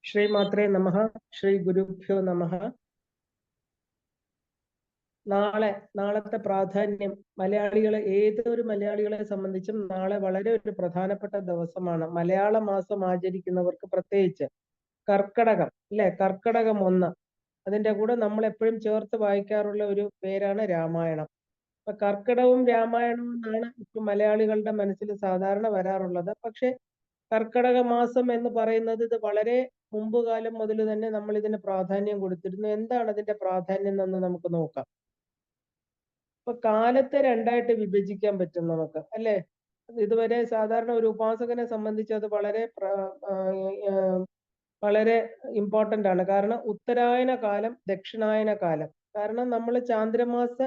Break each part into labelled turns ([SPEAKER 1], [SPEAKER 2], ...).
[SPEAKER 1] ശ്രീമാത്രേ നമഃ. ശ്രീ ഗുരുഭ്യോ നമഃ. നാളത്തെ പ്രാധാന്യം ഏതൊരു മലയാളികളെ സംബന്ധിച്ചും നാളെ വളരെ ഒരു പ്രധാനപ്പെട്ട ദിവസമാണ്. മലയാള മാസം ആചരിക്കുന്നവർക്ക് പ്രത്യേകിച്ച് കർക്കടകം അല്ലെ, കർക്കടകം 1. അതിന്റെ കൂടെ നമ്മൾ എപ്പോഴും ചേർത്ത് വായിക്കാറുള്ള ഒരു പേരാണ് രാമായണം. അപ്പൊ കർക്കടവും രാമായണവും എന്നാണ് ഇപ്പൊ മലയാളികളുടെ മനസ്സിൽ സാധാരണ വരാറുള്ളത്. പക്ഷെ കർക്കടക മാസം എന്ന് പറയുന്നത് ഇത് വളരെ മുമ്പ് കാലം മുതൽ തന്നെ നമ്മൾ ഇതിന് പ്രാധാന്യം കൊടുത്തിരുന്നു. എന്താണ് അതിന്റെ പ്രാധാന്യം എന്ന് നമുക്ക് നോക്കാം. ഇപ്പൊ കാലത്തെ രണ്ടായിട്ട് വിഭജിക്കാൻ പറ്റും നമുക്ക് അല്ലെ. ഇതുവരെ സാധാരണ ഒരു ഉപാസകനെ സംബന്ധിച്ച് അത് വളരെ ഇമ്പോർട്ടന്റ് ആണ്. കാരണം ഉത്തരായന കാലം, ദക്ഷിണായന കാലം. കാരണം നമ്മൾ ചാന്ദ്രമാസ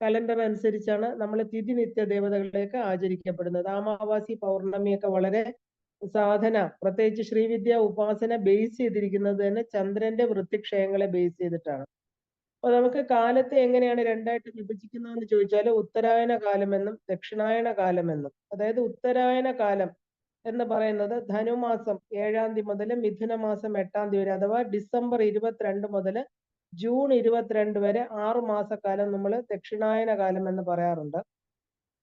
[SPEAKER 1] കലണ്ടർ അനുസരിച്ചാണ് നമ്മൾ തിഥി നിത്യ ദേവതകളിലേക്ക് ആചരിക്കപ്പെടുന്നത്. അമാവാസി പൗർണമിയൊക്കെ വളരെ സാധന, പ്രത്യേകിച്ച് ശ്രീവിദ്യ ഉപാസന ബേസ് ചെയ്തിരിക്കുന്നത് തന്നെ ചന്ദ്രന്റെ വൃത്തിക്ഷയങ്ങളെ ബേസ് ചെയ്തിട്ടാണ്. അപ്പൊ നമുക്ക് കാലത്തെ എങ്ങനെയാണ് രണ്ടായിട്ട് വിഭജിക്കുന്നതെന്ന് ചോദിച്ചാൽ ഉത്തരായന കാലമെന്നും ദക്ഷിണായന കാലമെന്നും. അതായത് ഉത്തരായന കാലം എന്ന് പറയുന്നത് ധനുമാസം 7-ാം തീയതി മുതൽ മിഥുന മാസം 8-ാം തീയതി വരെ, അഥവാ ഡിസംബർ 22 മുതൽ ജൂൺ 22 വരെ 6 മാസക്കാലം നമ്മൾ ദക്ഷിണായന കാലം എന്ന് പറയാറുണ്ട്.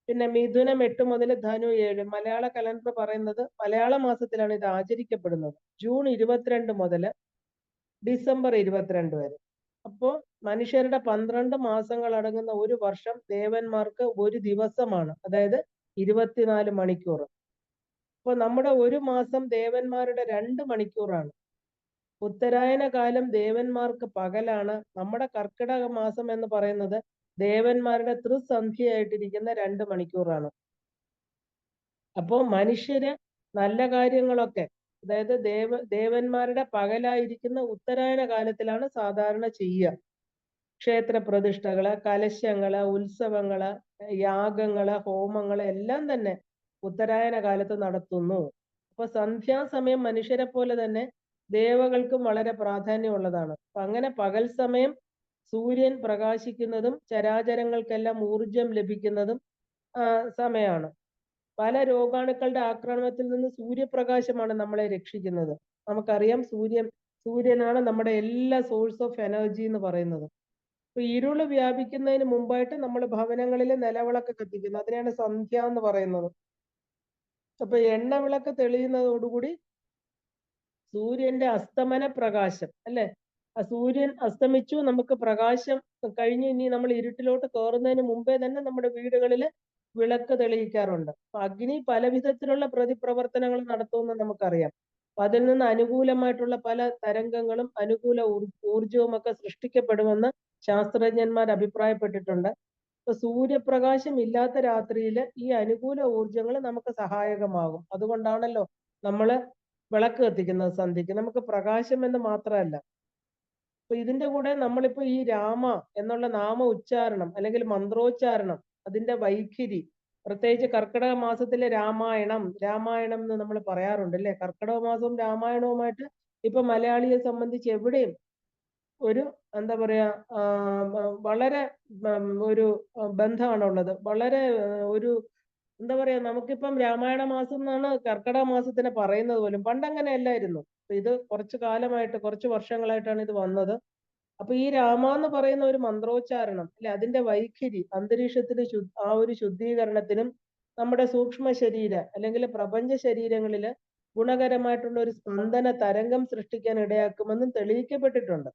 [SPEAKER 1] പിന്നെ മിഥുനം 8 മുതൽ ധനു 7, മലയാള കലണ്ടർ പറയുന്നത് മലയാള മാസത്തിലാണ് ഇത് ആചരിക്കപ്പെടുന്നത്, ജൂൺ 22 മുതൽ ഡിസംബർ 22 വരെ. അപ്പോ മനുഷ്യരുടെ 12 മാസങ്ങൾ അടങ്ങുന്ന ഒരു വർഷം ദേവന്മാർക്ക് ഒരു ദിവസമാണ്, അതായത് 24 മണിക്കൂർ. അപ്പൊ നമ്മുടെ ഒരു മാസം ദേവന്മാരുടെ 2 മണിക്കൂറാണ്. ഉത്തരായന കാലം ദേവന്മാർക്ക് പകലാണ്. നമ്മുടെ കർക്കിടക മാസം എന്ന് പറയുന്നത് ദേവന്മാരുടെ ത്രിസന്ധ്യയായിട്ടിരിക്കുന്ന 2 മണിക്കൂറാണ്. അപ്പോ മനുഷ്യര് നല്ല കാര്യങ്ങളൊക്കെ, അതായത് ദേവന്മാരുടെ പകലായിരിക്കുന്ന ഉത്തരായന കാലത്തിലാണ് സാധാരണ ചെയ്യുക. ക്ഷേത്ര പ്രതിഷ്ഠകള്, കലശങ്ങള്, ഉത്സവങ്ങള്, യാഗങ്ങള്, ഹോമങ്ങള് എല്ലാം തന്നെ ഉത്തരായന കാലത്ത് നടത്തുന്നു. അപ്പൊ സന്ധ്യാസമയം മനുഷ്യരെ പോലെ തന്നെ ദേവകൾക്കും വളരെ പ്രാധാന്യമുള്ളതാണ്. അപ്പൊ അങ്ങനെ പകൽ സമയം സൂര്യൻ പ്രകാശിക്കുന്നതും ചരാചരങ്ങൾക്കെല്ലാം ഊർജം ലഭിക്കുന്നതും സമയമാണ്. പല രോഗാണുക്കളുടെ ആക്രമണത്തിൽ നിന്ന് സൂര്യപ്രകാശമാണ് നമ്മളെ രക്ഷിക്കുന്നത്. നമുക്കറിയാം സൂര്യനാണ് നമ്മുടെ എല്ലാ സോഴ്സ് ഓഫ് എനർജി എന്ന് പറയുന്നത്. അപ്പൊ ഇരുള് വ്യാപിക്കുന്നതിന് മുമ്പായിട്ട് നമ്മൾ ഭവനങ്ങളിൽ നിലവിളക്ക് കത്തിക്കുന്നു, അതിനെയാണ് സന്ധ്യ എന്ന് പറയുന്നത്. അപ്പൊ എണ്ണവിളക്ക് തെളിയുന്നതോടുകൂടി സൂര്യന്റെ അസ്തമന പ്രകാശം അല്ലെ, ആ സൂര്യൻ അസ്തമിച്ചു, നമുക്ക് പ്രകാശം കഴിഞ്ഞ് ഇനി നമ്മൾ ഇരുട്ടിലോട്ട് കയറുന്നതിന് മുമ്പേ തന്നെ നമ്മുടെ വീടുകളിൽ വിളക്ക് തെളിയിക്കാറുണ്ട്. അപ്പൊ അഗ്നി പല വിധത്തിലുള്ള പ്രതിപ്രവർത്തനങ്ങൾ നടത്തുമെന്ന് നമുക്കറിയാം. അപ്പൊ അതിൽ നിന്ന് അനുകൂലമായിട്ടുള്ള പല തരംഗങ്ങളും അനുകൂല ഊർജവും ഒക്കെ സൃഷ്ടിക്കപ്പെടുമെന്ന് ശാസ്ത്രജ്ഞന്മാർ അഭിപ്രായപ്പെട്ടിട്ടുണ്ട്. ഇപ്പൊ സൂര്യപ്രകാശം ഇല്ലാത്ത രാത്രിയിൽ ഈ അനുകൂല ഊർജങ്ങൾ നമുക്ക് സഹായകമാകും. അതുകൊണ്ടാണല്ലോ നമ്മള് വിളക്ക് കത്തിക്കുന്നത് സന്ധ്യക്ക്, നമുക്ക് പ്രകാശം എന്ന് മാത്രമല്ല. അപ്പൊ ഇതിന്റെ കൂടെ നമ്മളിപ്പോ ഈ രാമ എന്നുള്ള നാമ ഉച്ചാരണം അല്ലെങ്കിൽ മന്ത്രോച്ചാരണം, അതിന്റെ വൈഖരി, പ്രത്യേകിച്ച് കർക്കിടക മാസത്തിലെ രാമായണം എന്ന് നമ്മൾ പറയാറുണ്ട് അല്ലെ. കർക്കിടക മാസവും രാമായണവുമായിട്ട് ഇപ്പൊ മലയാളിയെ സംബന്ധിച്ച് എവിടെയും ഒരു എന്താ പറയാ വളരെ ഒരു ബന്ധമാണുള്ളത്. വളരെ ഒരു എന്താ പറയാ, നമുക്കിപ്പം രാമായണ മാസം എന്നാണ് കർക്കിടക മാസത്തിനെ പറയുന്നത് പോലും. പണ്ടങ്ങനെ അല്ലായിരുന്നു. ഇത് കുറച്ച് വർഷങ്ങളായിട്ടാണ് ഇത് വന്നത്. അപ്പൊ ഈ രാമ എന്ന് പറയുന്ന ഒരു മന്ത്രോച്ചാരണം അല്ലെ, അതിന്റെ വൈഖരി അന്തരീക്ഷത്തിന് ആ ഒരു ശുദ്ധീകരണത്തിനും നമ്മുടെ സൂക്ഷ്മ ശരീര അല്ലെങ്കിൽ പ്രപഞ്ച ശരീരങ്ങളില് ഗുണകരമായിട്ടുള്ള ഒരു സ്പന്ദന തരംഗം സൃഷ്ടിക്കാൻ ഇടയാക്കുമെന്നും തെളിയിക്കപ്പെട്ടിട്ടുണ്ട്.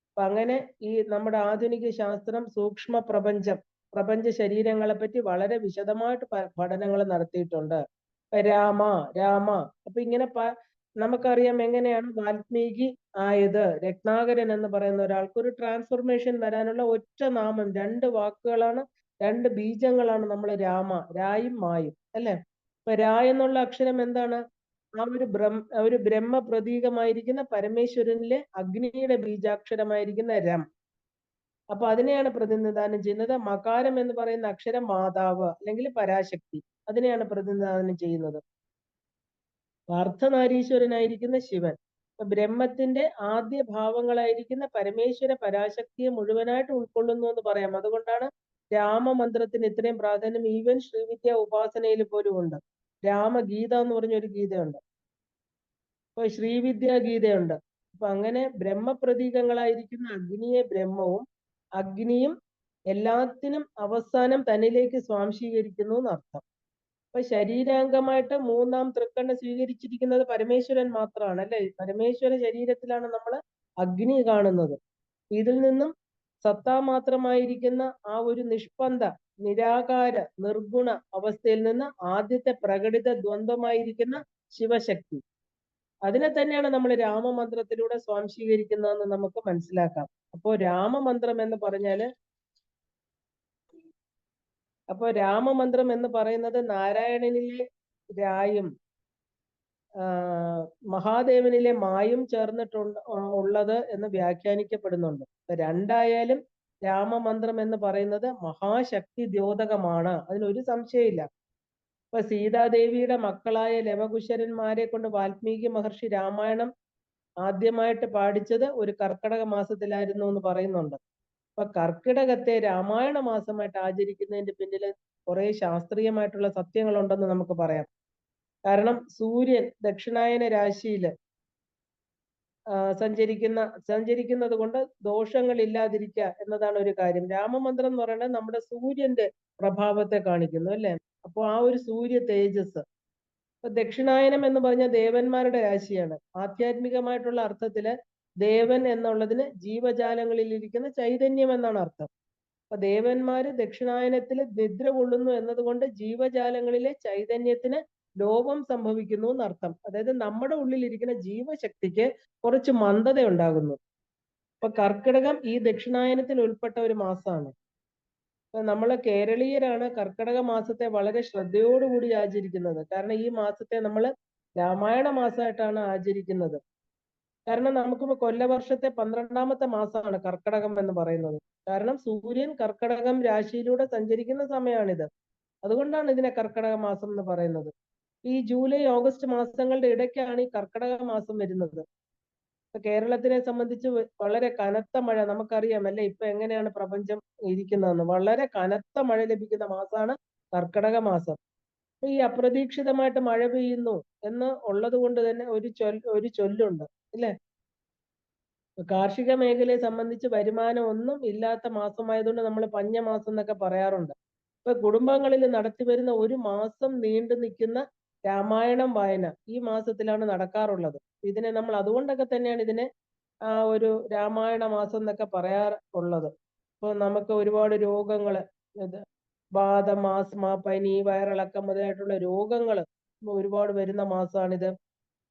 [SPEAKER 1] അപ്പൊ അങ്ങനെ ഈ നമ്മുടെ ആധുനിക ശാസ്ത്രം സൂക്ഷ്മ പ്രപഞ്ച ശരീരങ്ങളെ പറ്റി വളരെ വിശദമായിട്ട് പഠനങ്ങൾ നടത്തിയിട്ടുണ്ട്. രാമ അപ്പൊ ഇങ്ങനെ നമുക്കറിയാം എങ്ങനെയാണ് വാൽമീകി ആയത്. രത്നാകരൻ എന്ന് പറയുന്ന ഒരാൾക്ക് ഒരു ട്രാൻസ്ഫോർമേഷൻ വരാനുള്ള ഒറ്റ നാമം, 2 വാക്കുകളാണ്, 2 ബീജങ്ങളാണ് നമ്മൾ രായും മായും അല്ലെ. ഇപ്പൊ എന്നുള്ള അക്ഷരം എന്താണ്? ഒരു ബ്രഹ്മ പ്രതീകമായിരിക്കുന്ന പരമേശ്വരനിലെ അഗ്നിയുടെ ബീജാക്ഷരമായിരിക്കുന്ന രം. അപ്പൊ അതിനെയാണ് പ്രതിനിധാനം ചെയ്യുന്നത്. മകാരം എന്ന് പറയുന്ന അക്ഷരം മാതാവ് അല്ലെങ്കിൽ പരാശക്തി, അതിനെയാണ് പ്രതിനിധാനം ചെയ്യുന്നത്. അർദ്ധനാരീശ്വരനായിരിക്കുന്ന ശിവൻ. ബ്രഹ്മത്തിന്റെ ആദ്യ ഭാവങ്ങളായിരിക്കുന്ന പരമേശ്വര പരാശക്തിയെ മുഴുവനായിട്ട് ഉൾക്കൊള്ളുന്നു എന്ന് പറയാം. അതുകൊണ്ടാണ് രാമമന്ത്രത്തിന് ഇത്രയും പ്രാധാന്യം. ഈവൻ ശ്രീവിദ്യ ഉപാസനയിൽ പോലും ഉണ്ട്. രാമഗീത എന്ന് പറഞ്ഞൊരു ഗീതയുണ്ട്. ഇപ്പൊ ശ്രീവിദ്യാ ഗീതയുണ്ട്. അപ്പൊ അങ്ങനെ ബ്രഹ്മപ്രതീകങ്ങളായിരിക്കുന്ന അഗ്നിയെ ബ്രഹ്മവും അഗ്നിയും എല്ലാത്തിനും അവസാനം തന്നിലേക്ക് സ്വാംശീകരിക്കുന്നു എന്നർത്ഥം. അപ്പൊ ശരീരാംഗമായിട്ട് മൂന്നാം തൃക്കണ്ണ് സ്വീകരിച്ചിരിക്കുന്നത് പരമേശ്വരൻ മാത്രമാണ് അല്ലെ. പരമേശ്വര ശരീരത്തിലാണ് നമ്മൾ അഗ്നി കാണുന്നത്. ഇതിൽ നിന്നും സത്താമാത്രമായിരിക്കുന്ന ആ ഒരു നിഷ്പന്ദ നിരാകാര നിർഗുണ അവസ്ഥയിൽ നിന്ന് ആദ്യത്തെ പ്രകടിത ദ്വന്ദ്വമായിരിക്കുന്ന ശിവശക്തി, അതിനെ തന്നെയാണ് നമ്മൾ രാമമന്ത്രത്തിലൂടെ സ്വാംശീകരിക്കുന്നതെന്ന് നമുക്ക് മനസ്സിലാക്കാം. അപ്പോ രാമമന്ത്രം എന്ന് പറയുന്നത് നാരായണനിലെ രായും മഹാദേവനിലെ മായും ചേർന്നിട്ടുണ്ട് ഉള്ളത് എന്ന് വ്യാഖ്യാനിക്കപ്പെടുന്നുണ്ട്. രണ്ടായാലും രാമമന്ത്രം എന്ന് പറയുന്നത് മഹാശക്തി ദ്യോതകമാണ്, അതിനൊരു സംശയമില്ല. ഇപ്പൊ സീതാദേവിയുടെ മക്കളായ ലവകുശരന്മാരെ കൊണ്ട് വാൽമീകി മഹർഷി രാമായണം ആദ്യമായിട്ട് പാടിച്ചത് ഒരു കർക്കടക മാസത്തിലായിരുന്നു എന്ന് പറയുന്നുണ്ട്. അപ്പൊ കർക്കിടകത്തെ രാമായണ മാസമായിട്ട് ആചരിക്കുന്നതിന്റെ പിന്നിൽ കുറെ ശാസ്ത്രീയമായിട്ടുള്ള സത്യങ്ങളുണ്ടെന്ന് നമുക്ക് പറയാം. കാരണം സൂര്യൻ ദക്ഷിണായന രാശിയിൽ സഞ്ചരിക്കുന്നത് കൊണ്ട് ദോഷങ്ങൾ ഇല്ലാതിരിക്കുക എന്നതാണ് ഒരു കാര്യം. രാമമന്ത്രം എന്ന് പറയുന്നത് നമ്മുടെ സൂര്യന്റെ പ്രഭാവത്തെ കാണിക്കുന്നു അല്ലെ. അപ്പോൾ ആ ഒരു സൂര്യ തേജസ്. ഇപ്പൊ ദക്ഷിണായനം എന്ന് പറഞ്ഞ ദേവന്മാരുടെ രാശിയാണ്. ആധ്യാത്മികമായിട്ടുള്ള അർത്ഥത്തില് ദേവൻ എന്നുള്ളതിന് ജീവജാലങ്ങളിൽ ഇരിക്കുന്ന ചൈതന്യം എന്നാണ് അർത്ഥം. അപ്പൊ ദേവന്മാര് ദക്ഷിണായനത്തിൽ നിദ്ര കൊള്ളുന്നു എന്നതുകൊണ്ട് ജീവജാലങ്ങളിലെ ചൈതന്യത്തിന് ലോപം സംഭവിക്കുന്നു എന്നർത്ഥം. അതായത് നമ്മുടെ ഉള്ളിലിരിക്കുന്ന ജീവശക്തിക്ക് കുറച്ച് മന്ദത ഉണ്ടാകുന്നു. അപ്പൊ കർക്കിടകം ഈ ദക്ഷിണായനത്തിൽ ഉൾപ്പെട്ട ഒരു മാസമാണ്. നമ്മള് കേരളീയരാണ് കർക്കിടക മാസത്തെ വളരെ ശ്രദ്ധയോടുകൂടി ആചരിക്കുന്നത്. കാരണം ഈ മാസത്തെ നമ്മൾ രാമായണ മാസമായിട്ടാണ് ആചരിക്കുന്നത്. കാരണം നമുക്കിപ്പോ കൊല്ലവർഷത്തെ 12ാമത്തെ മാസമാണ് കർക്കിടകം എന്ന് പറയുന്നത്. കാരണം സൂര്യൻ കർക്കിടകം രാശിയിലൂടെ സഞ്ചരിക്കുന്ന സമയമാണിത്. അതുകൊണ്ടാണ് ഇതിനെ കർക്കിടക മാസം എന്ന് പറയുന്നത്. ഈ ജൂലൈ ഓഗസ്റ്റ് മാസങ്ങളുടെ ഇടയ്ക്കാണ് ഈ കർക്കിടക മാസം വരുന്നത്. കേരളത്തിനെ സംബന്ധിച്ച് വളരെ കനത്ത മഴ നമുക്കറിയാം അല്ലെ. ഇപ്പൊ എങ്ങനെയാണ് പ്രപഞ്ചം ഇരിക്കുന്നതെന്ന്. വളരെ കനത്ത മഴ ലഭിക്കുന്ന മാസമാണ് കർക്കിടക മാസം. ഈ അപ്രതീക്ഷിതമായിട്ട് മഴ പെയ്യുന്നു എന്ന് ഉള്ളത് കൊണ്ട് തന്നെ ഒരു ചൊല്ലുണ്ട് അല്ലെ. കാർഷിക മേഖലയെ സംബന്ധിച്ച് വരുമാനം ഒന്നും ഇല്ലാത്ത മാസമായതുകൊണ്ട് നമ്മൾ പഞ്ഞമാസം എന്നൊക്കെ പറയാറുണ്ട്. ഇപ്പൊ കുടുംബങ്ങളിൽ നടത്തിവരുന്ന ഒരു മാസം നീണ്ടു നിൽക്കുന്ന രാമായണം വായന ഈ മാസത്തിലാണ് നടക്കാറുള്ളത്. ഇതിനെ നമ്മൾ അതുകൊണ്ടൊക്കെ തന്നെയാണ് ഇതിനെ ഒരു രാമായണ മാസം എന്നൊക്കെ പറയാറുള്ളത്. ഇപ്പൊ നമുക്ക് ഒരുപാട് രോഗങ്ങള്, വാദം, ആസ്മ, പനി, വയറിളക്കം മുതലായിട്ടുള്ള രോഗങ്ങൾ ഒരുപാട് വരുന്ന മാസമാണിത്.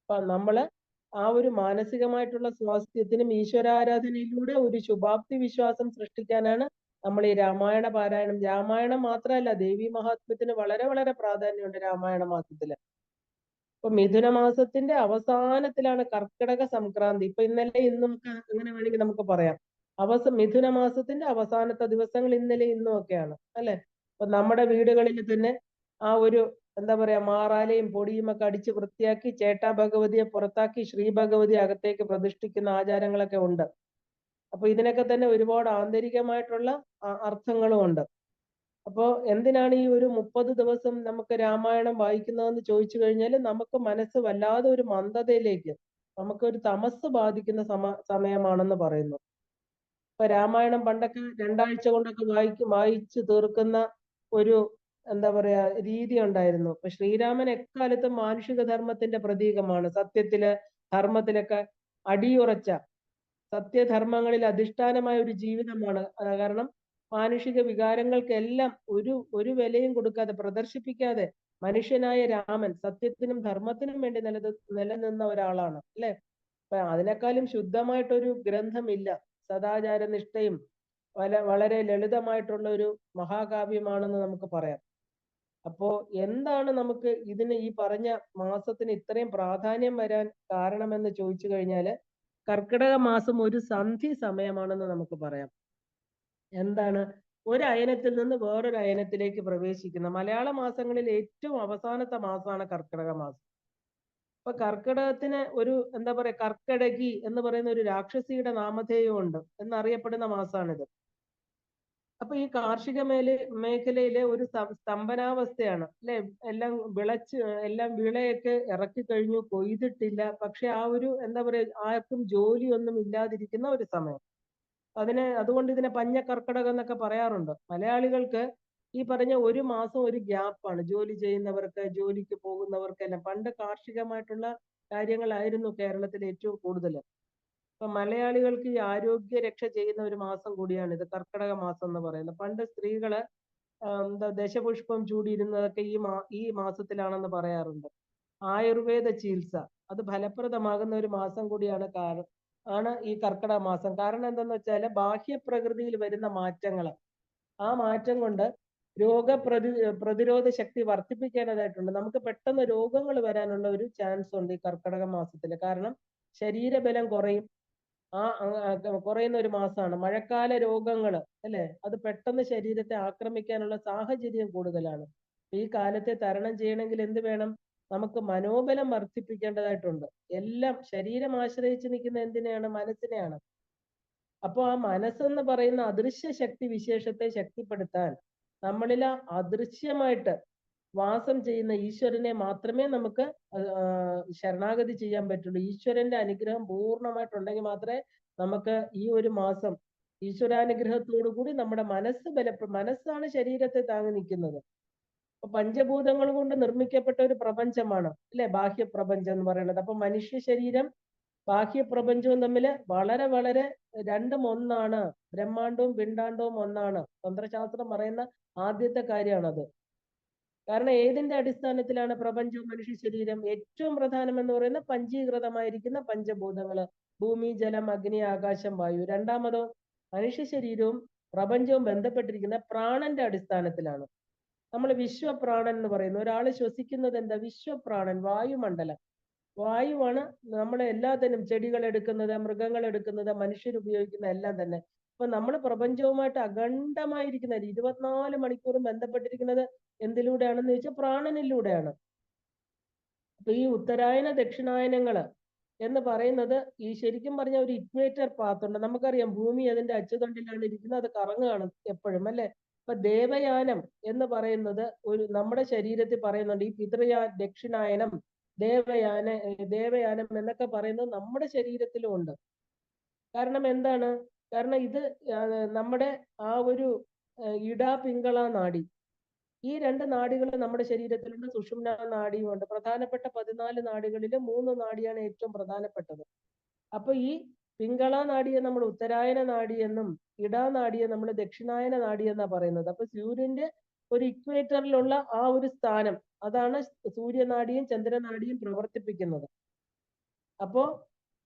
[SPEAKER 1] അപ്പൊ നമ്മള് ആ ഒരു മാനസികമായിട്ടുള്ള സ്വാസ്ഥ്യത്തിനും ഈശ്വരാരാധനയിലൂടെ ഒരു ശുഭാപ്തി വിശ്വാസം സൃഷ്ടിക്കാനാണ് നമ്മൾ ഈ രാമായണ പാരായണം. രാമായണം മാത്രമല്ല, ദേവി മഹാത്മ്യത്തിന് വളരെ വളരെ പ്രാധാന്യമുണ്ട് രാമായണ മാസത്തില്. ഇപ്പൊ മിഥുന മാസത്തിന്റെ അവസാനത്തിലാണ് കർക്കിടക സംക്രാന്തി. ഇപ്പൊ ഇന്നലെ ഇന്നും അങ്ങനെ വേണമെങ്കിൽ നമുക്ക് പറയാം. മിഥുന മാസത്തിന്റെ അവസാനത്തെ ദിവസങ്ങൾ ഇന്നലെ ഇന്നും ഒക്കെയാണ് അല്ലെ. അപ്പൊ നമ്മുടെ വീടുകളിൽ തന്നെ ആ ഒരു എന്താ പറയാ മാറാലയും പൊടിയും ഒക്കെ അടിച്ച് വൃത്തിയാക്കി ചേട്ടാ ഭഗവതിയെ പുറത്താക്കി ശ്രീ ഭഗവതി അകത്തേക്ക് പ്രതിഷ്ഠിക്കുന്ന ആചാരങ്ങളൊക്കെ ഉണ്ട്. അപ്പൊ ഇതിനൊക്കെ തന്നെ ഒരുപാട് ആന്തരികമായിട്ടുള്ള അർത്ഥങ്ങളും ഉണ്ട്. അപ്പോ എന്തിനാണ് ഈ ഒരു 30 ദിവസം നമുക്ക് രാമായണം വായിക്കുന്നതെന്ന് ചോദിച്ചു കഴിഞ്ഞാൽ നമുക്ക് മനസ്സ് വല്ലാതെ ഒരു മന്ദതയിലേക്ക്, നമുക്കൊരു തമസ് ബാധിക്കുന്ന സമയമാണെന്ന് പറയുന്നു. ഇപ്പൊ രാമായണം പണ്ടൊക്കെ 2 ആഴ്ച കൊണ്ടൊക്കെ വായിച്ചു തീർക്കുന്ന ഒരു എന്താ പറയാ രീതി ഉണ്ടായിരുന്നു. ഇപ്പൊ ശ്രീരാമൻ എക്കാലത്തും മാനുഷിക ധർമ്മത്തിന്റെ പ്രതീകമാണ്. സത്യത്തില് ധർമ്മത്തിലൊക്കെ അടിയുറച്ച സത്യധർമ്മങ്ങളിൽ അധിഷ്ഠാനമായ ഒരു ജീവിതമാണ്. കാരണം മാനുഷിക വികാരങ്ങൾക്കെല്ലാം ഒരു വിലയും കൊടുക്കാതെ പ്രദർശിപ്പിക്കാതെ മനുഷ്യനായ രാമൻ സത്യത്തിനും ധർമ്മത്തിനും വേണ്ടി നിലനിന്ന ഒരാളാണ് അല്ലെ. അപ്പൊ അതിനേക്കാളും ശുദ്ധമായിട്ടൊരു ഗ്രന്ഥമില്ല. സദാചാര നിഷ്ഠയും വളരെ ലളിതമായിട്ടുള്ള ഒരു മഹാകാവ്യമാണെന്ന് നമുക്ക് പറയാം. അപ്പോ എന്താണ് നമുക്ക് ഇതിന് ഈ പറഞ്ഞ മാസത്തിന് ഇത്രയും പ്രാധാന്യം വരാൻ കാരണമെന്ന് ചോദിച്ചു കഴിഞ്ഞാല് കർക്കിടക മാസം ഒരു സന്ധി സമയമാണെന്ന് നമുക്ക് പറയാം. എന്താണ്? ഒരു അയനത്തിൽ നിന്ന് വേറൊരു അയനത്തിലേക്ക് പ്രവേശിക്കുന്ന മലയാള മാസങ്ങളിൽ ഏറ്റവും അവസാനത്തെ മാസമാണ് കർക്കിടക മാസം. അപ്പൊ കർക്കിടകത്തിന് ഒരു എന്താ പറയാ കർക്കിടകി എന്ന് പറയുന്ന ഒരു രാക്ഷസിയുടെ നാമധേയം ഉണ്ട് എന്നറിയപ്പെടുന്ന മാസമാണിത്. അപ്പൊ ഈ കാർഷിക മേഖലയിലെ ഒരു സ്തംഭനാവസ്ഥയാണ് അല്ലെ. എല്ലാം എല്ലാം വിളയൊക്കെ ഇറക്കി കഴിഞ്ഞു, കൊയ്തിട്ടില്ല. പക്ഷെ ആ ഒരു എന്താ പറയാ, ആർക്കും ജോലിയൊന്നും ഇല്ലാതിരിക്കുന്ന ഒരു സമയം. അതുകൊണ്ട് ഇതിനെ പഞ്ഞക്കർക്കടകം എന്നൊക്കെ പറയാറുണ്ട്. മലയാളികൾക്ക് ഈ പറഞ്ഞ ഒരു മാസം ഒരു ഗ്യാപ്പാണ്. ജോലി ചെയ്യുന്നവർക്ക്, ജോലിക്ക് പോകുന്നവർക്കെല്ലാം. പണ്ട് കാർഷികമായിട്ടുള്ള കാര്യങ്ങളായിരുന്നു കേരളത്തിൽ ഏറ്റവും കൂടുതൽ. അപ്പൊ മലയാളികൾക്ക് ഈ ആരോഗ്യ രക്ഷ ചെയ്യുന്ന ഒരു മാസം കൂടിയാണ് ഇത്, കർക്കടക മാസം എന്ന് പറയുന്നത്. പണ്ട് സ്ത്രീകള് എന്താ ദശപുഷ്പം ചൂടിയിരുന്നതൊക്കെ ഈ മാസത്തിലാണെന്ന് പറയാറുണ്ട്. ആയുർവേദ ചികിത്സ അത് ഫലപ്രദമാകുന്ന ഒരു മാസം കൂടിയാണ് ആണ് ഈ കർക്കിടക മാസം. കാരണം എന്തെന്ന് വെച്ചാൽ ബാഹ്യപ്രകൃതിയിൽ വരുന്ന മാറ്റങ്ങൾ, ആ മാറ്റം കൊണ്ട് പ്രതിരോധ ശക്തി വർദ്ധിപ്പിക്കാനായിട്ടുണ്ട്. നമുക്ക് പെട്ടെന്ന് രോഗങ്ങൾ വരാനുള്ള ഒരു ചാൻസ് ഉണ്ട് ഈ കർക്കിടക മാസത്തിൽ. കാരണം ശരീരബലം കുറയും. കുറയുന്ന ഒരു മാസമാണ്. മഴക്കാല രോഗങ്ങൾ അല്ലെ, അത് പെട്ടെന്ന് ശരീരത്തെ ആക്രമിക്കാനുള്ള സാഹചര്യം കൂടുതലാണ്. ഈ കാലത്തെ തരണം ചെയ്യണമെങ്കിൽ എന്ത് വേണം? നമുക്ക് മനോബലം വർദ്ധിപ്പിക്കേണ്ടതായിട്ടുണ്ട്. എല്ലാം ശരീരം ആശ്രയിച്ച് നിൽക്കുന്ന എന്തിനെയാണ്? മനസ്സിനെയാണ്. അപ്പൊ ആ മനസ്സെന്ന് പറയുന്ന അദൃശ്യ ശക്തി വിശേഷത്തെ ശക്തിപ്പെടുത്താൻ നമ്മളിൽ അദൃശ്യമായിട്ട് വാസം ചെയ്യുന്ന ഈശ്വരനെ മാത്രമേ നമുക്ക് ശരണാഗതി ചെയ്യാൻ പറ്റുള്ളൂ. ഈശ്വരന്റെ അനുഗ്രഹം പൂർണ്ണമായിട്ടുണ്ടെങ്കിൽ മാത്രമേ നമുക്ക് ഈ ഒരു മാസം ഈശ്വരാനുഗ്രഹത്തോടു കൂടി നമ്മുടെ മനസ്സാണ് ശരീരത്തെ താങ്ങി നിൽക്കുന്നത്. അപ്പൊ പഞ്ചഭൂതങ്ങൾ കൊണ്ട് നിർമ്മിക്കപ്പെട്ട ഒരു പ്രപഞ്ചമാണ് അല്ലെ ബാഹ്യപ്രപഞ്ചം എന്ന് പറയുന്നത്. അപ്പൊ മനുഷ്യ ശരീരം ബാഹ്യപ്രപഞ്ചവും തമ്മിൽ വളരെ വളരെ രണ്ടും ഒന്നാണ്. ബ്രഹ്മാണ്ടവും പിണ്ടാണ്ടവും ഒന്നാണ്. തന്ത്രശാസ്ത്രം പറയുന്ന ആദ്യത്തെ കാര്യമാണത്. കാരണം ഏതിന്റെ അടിസ്ഥാനത്തിലാണ് പ്രപഞ്ചവും മനുഷ്യ ശരീരം? ഏറ്റവും പ്രധാനം എന്ന് പറയുന്ന പഞ്ചീകൃതമായിരിക്കുന്ന പഞ്ചഭൂതങ്ങള്, ഭൂമി, ജലം, അഗ്നി, ആകാശം, വായു. രണ്ടാമതോ മനുഷ്യ ശരീരവും പ്രപഞ്ചവും ബന്ധപ്പെട്ടിരിക്കുന്ന പ്രാണന്റെ അടിസ്ഥാനത്തിലാണ്. നമ്മൾ വിശ്വപ്രാണൻ എന്ന് പറയുന്നു. ഒരാൾ ശ്വസിക്കുന്നത് എന്താ? വിശ്വപ്രാണൻ, വായുമണ്ഡലം. വായുവാണ് നമ്മളെ എല്ലാത്തിനും, ചെടികൾ എടുക്കുന്നത്, മൃഗങ്ങൾ എടുക്കുന്നത്, മനുഷ്യർ ഉപയോഗിക്കുന്ന എല്ലാം തന്നെ. അപ്പൊ നമ്മൾ പ്രപഞ്ചവുമായിട്ട് അഖണ്ഡമായിരിക്കുന്ന 24 മണിക്കൂറും ബന്ധപ്പെട്ടിരിക്കുന്നത് എന്തിലൂടെയാണെന്ന് ചോദിച്ചാൽ പ്രാണനിലൂടെയാണ്. അപ്പൊ ഈ ഉത്തരായന ദക്ഷിണായനങ്ങള് എന്ന് പറയുന്നത് ഈ ശരിക്കും പറഞ്ഞ ഒരു ഇക്വേറ്റർ പാത്ത് ഉണ്ട്. നമുക്കറിയാം ഭൂമി അതിന്റെ അച്ചുതണ്ടിലാണ് ഇരിക്കുന്നത്, അത് കറങ്ങുകയാണ് എപ്പോഴും അല്ലെ. അപ്പൊ ദേവയാനം എന്ന് പറയുന്നത് നമ്മുടെ ശരീരത്തിൽ പറയുന്നുണ്ട്. ഈ ദക്ഷിണായനം, ദേവയാനം എന്നൊക്കെ പറയുന്നത് നമ്മുടെ ശരീരത്തിലും ഉണ്ട്. കാരണം എന്താണ്? കാരണം ഇത് നമ്മുടെ ആ ഒരു പിംഗള നാഡി, ഈ രണ്ട് നാഡികൾ നമ്മുടെ ശരീരത്തിലുണ്ട്. സുഷുമ്ന നാഡിയും ഉണ്ട്. പ്രധാനപ്പെട്ട 14 നാഡികളിൽ 3 നാഡിയാണ് ഏറ്റവും പ്രധാനപ്പെട്ടത്. അപ്പൊ ഈ പിംഗള നാഡിയെ നമ്മൾ ഉത്തരായന നാഡി എന്നും നാഡിയെ നമ്മൾ ദക്ഷിണായന നാഡി എന്നാ പറയുന്നത്. അപ്പൊ സൂര്യന്റെ ഒരു ഇക്വേറ്ററിലുള്ള ആ ഒരു സ്ഥാനം, അതാണ് സൂര്യനാഡിയും ചന്ദ്രനാഡിയും പ്രവർത്തിപ്പിക്കുന്നത്. അപ്പോ